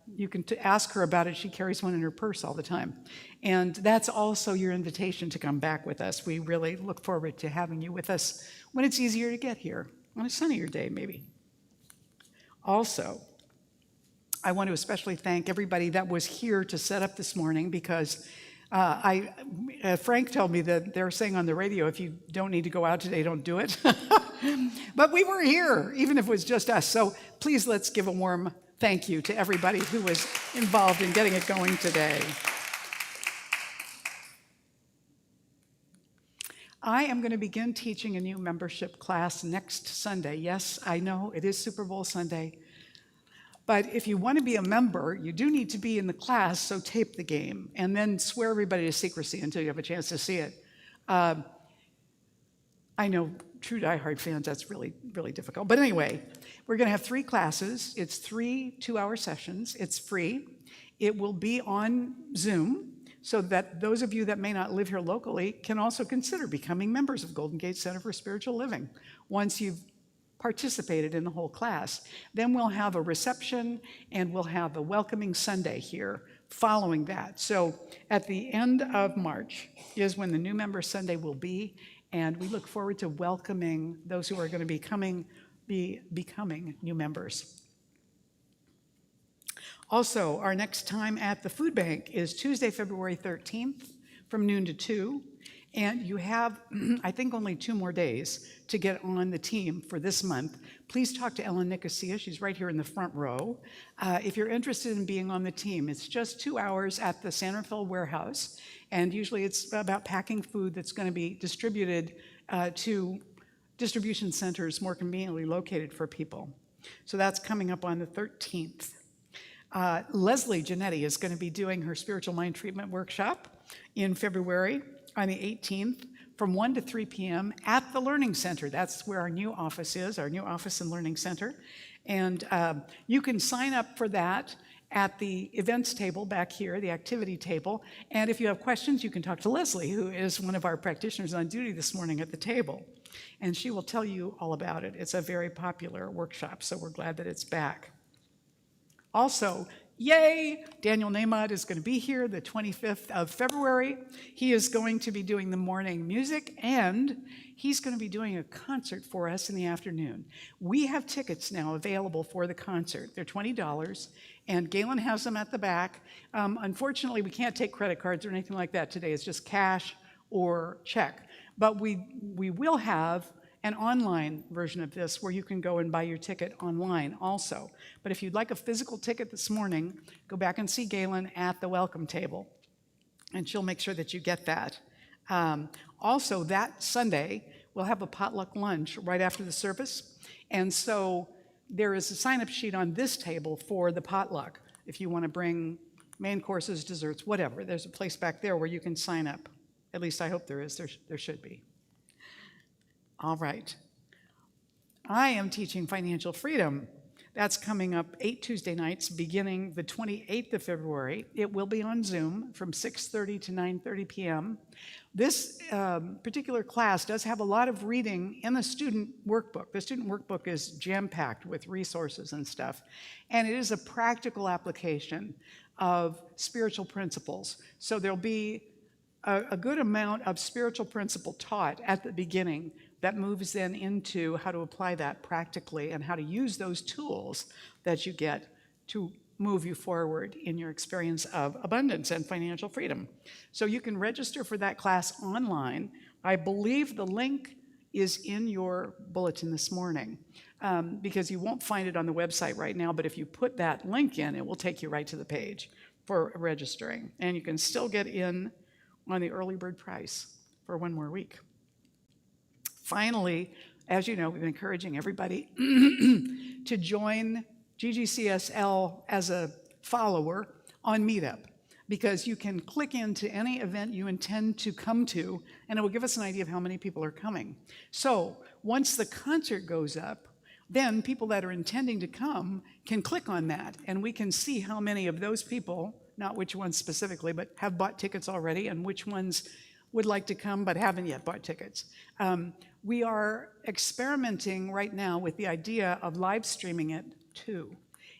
You can ask her about it. She carries one in her purse all the time. And that's also your invitation to come back with us. We really look forward to having you with us when it's easier to get here, on a sunnier day maybe. Also, I want to especially thank everybody that was here to set up this morning, because Frank told me that they're saying on the radio, if you don't need to go out today, don't do it. But we were here, even if it was just us. So please, let's give a warm thank you to everybody who was involved in getting it going today. I am going to begin teaching a new membership class next Sunday. Yes, I know it is Super Bowl Sunday. But if you want to be a member, you do need to be in the class, so tape the game and then swear everybody to secrecy until you have a chance to see it. I know true diehard fans, that's really, really difficult. But anyway, we're going to have 3 classes. It's 3 2-hour sessions. It's free. It will be on Zoom so that those of you that may not live here locally can also consider becoming members of Golden Gate Center for Spiritual Living once you've participated in the whole class. Then we'll have a reception and we'll have a welcoming Sunday here following that. So at the end of March is when the new member Sunday will be, and we look forward to welcoming those who are going to be becoming new members. Also, our next time at the food bank is Tuesday, February 13th from noon to 2. And you have, I think, only 2 more days to get on the team for this month. Please talk to Ellen Nicosia. She's right here in the front row. If you're interested in being on the team, it's just 2 hours at the San Rafael warehouse. And usually it's about packing food that's going to be distributed to distribution centers more conveniently located for people. So that's coming up on the 13th. Leslie Janetti is going to be doing her spiritual mind treatment workshop in February on the 18th from 1 to 3 p.m. at the Learning Center. That's where our new office is, our new office and Learning Center. And you can sign up for that at the events table back here, the activity table. And if you have questions, you can talk to Leslie, who is one of our practitioners on duty this morning at the table. And she will tell you all about it. It's a very popular workshop, so we're glad that it's back. Also, yay, Daniel Nahmad is going to be here the 25th of February. He is going to be doing the morning music, and he's going to be doing a concert for us in the afternoon. We have tickets now available for the concert. They're $20, and Galen has them at the back. Unfortunately, we can't take credit cards or anything like that today. It's just cash or check. But we will have an online version of this where you can go and buy your ticket online also. But if you'd like a physical ticket this morning, go back and see Galen at the welcome table, and she'll make sure that you get that. Also, that Sunday, we'll have a potluck lunch right after the service, and so there is a sign-up sheet on this table for the potluck. If you want to bring main courses, desserts, whatever, there's a place back there where you can sign up. At least I hope there is. There should be. All right. I am teaching financial freedom. That's coming up 8 Tuesday nights beginning the 28th of February. It will be on Zoom from 6:30 to 9:30 p.m. This particular class does have a lot of reading in the student workbook. The student workbook is jam-packed with resources and stuff, and it is a practical application of spiritual principles. So there'll be a good amount of spiritual principle taught at the beginning that moves then into how to apply that practically and how to use those tools that you get to move you forward in your experience of abundance and financial freedom. So you can register for that class online. I believe the link is in your bulletin this morning because you won't find it on the website right now, but if you put that link in, it will take you right to the page for registering. And you can still get in on the early bird price for 1 more week. Finally, as you know, we've been encouraging everybody to join GGCSL as a follower on Meetup, because you can click into any event you intend to come to, and it will give us an idea of how many people are coming. So once the concert goes up, then people that are intending to come can click on that, and we can see how many of those people, not which ones specifically, but have bought tickets already, and which ones would like to come but haven't yet bought tickets. We are experimenting right now with the idea of live streaming it too,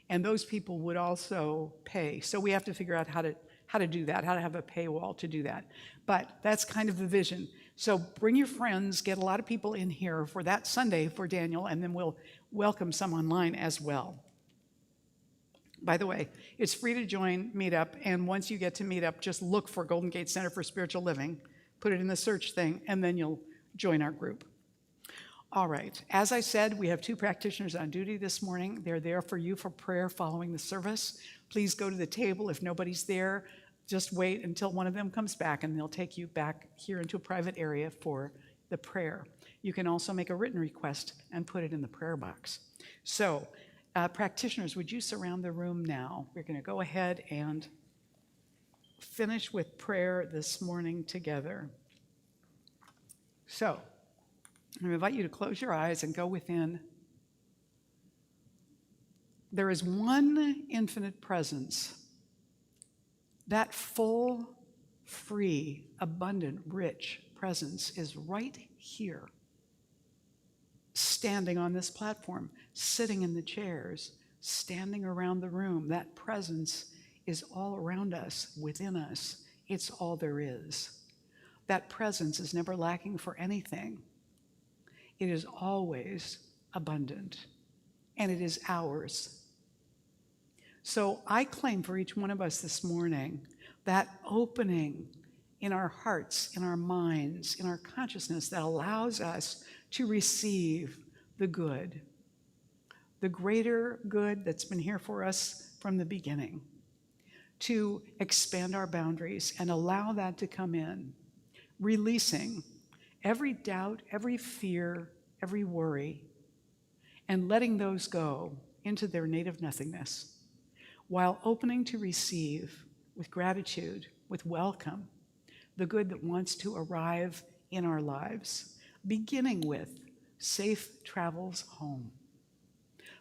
and those people would also pay. So we have to figure out how to do that, how to have a paywall to do that. But that's kind of the vision. So bring your friends, get a lot of people in here for that Sunday for Daniel, and then we'll welcome some online as well. By the way, it's free to join Meetup, and once you get to Meetup, just look for Golden Gate Center for Spiritual Living, put it in the search thing, and then you'll join our group. All right, as I said, we have 2 practitioners on duty this morning. They're there for you for prayer following the service. Please go to the table. If nobody's there, just wait until one of them comes back, and they'll take you back here into a private area for the prayer. You can also make a written request and put it in the prayer box. So, practitioners, would you surround the room now? We're going to go ahead and finish with prayer this morning together. So, I'm going to invite you to close your eyes and go within. There is one infinite presence. That full, free, abundant, rich presence is right here, standing on this platform, sitting in the chairs, standing around the room. That presence is all around us, within us. It's all there is. That presence is never lacking for anything. It is always abundant, and it is ours. So I claim for each one of us this morning that opening in our hearts, in our minds, in our consciousness that allows us to receive the good, the greater good that's been here for us from the beginning, to expand our boundaries and allow that to come in, releasing every doubt, every fear, every worry, and letting those go into their native nothingness, while opening to receive with gratitude, with welcome, the good that wants to arrive in our lives, beginning with safe travels home.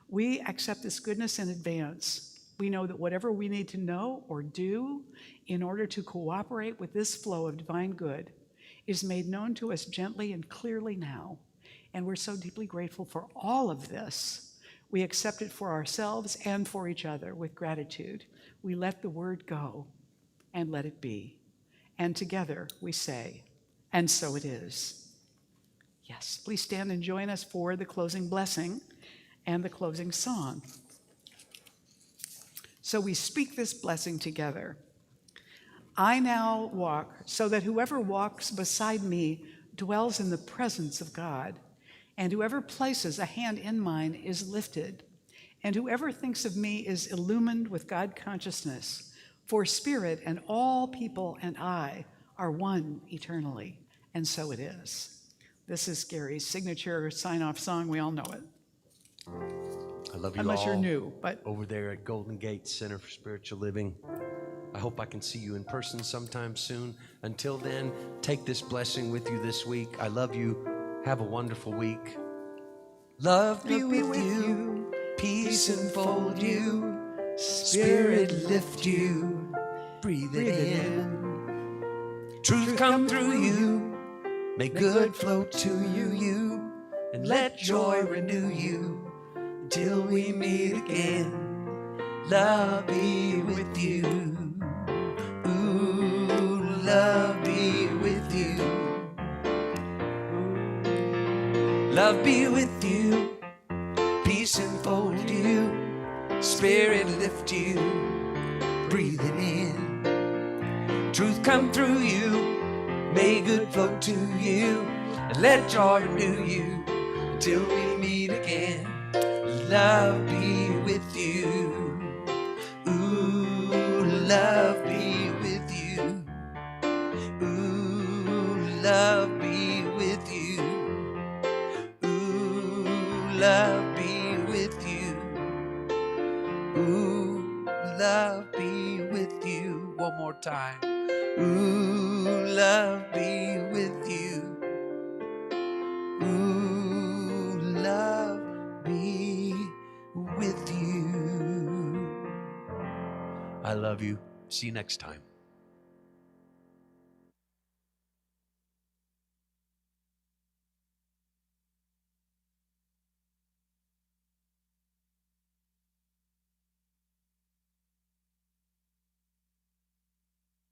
We accept this goodness in advance. We know that whatever we need to know or do in order to cooperate with this flow of divine good is made known to us gently and clearly now. And we're so deeply grateful for all of this. We accept it for ourselves and for each other with gratitude. We let the word go and let it be. And together we say, and so it is. Yes, please stand and join us for the closing blessing and the closing song. So we speak this blessing together. I now walk so that whoever walks beside me dwells in the presence of God. And whoever places a hand in mine is lifted. And whoever thinks of me is illumined with God consciousness. For spirit and all people and I are one eternally. And so it is. This is Gary's signature sign-off song. We all know it. I love you Unless all you're new, but over there at Golden Gate Center for Spiritual Living. I hope I can see you in person sometime soon. Until then, take this blessing with you this week. I love you. Have a wonderful week. Love be with you. Peace enfold you. Spirit lift you. Breathe it in. Truth come through you. May good flow to you. And let joy renew you until we meet again. Love be with you. Ooh, love be with you. Love be with you, peace enfold you, spirit lift you, breathe it in. Truth come through you, may good flow to you, and let joy renew you until we meet again. Love be with you. Ooh, love be with you. Ooh, love be with you. Love be with you. Ooh, love be with you. One more time. Ooh, love be with you. Ooh, love be with you. I love you. See you next time.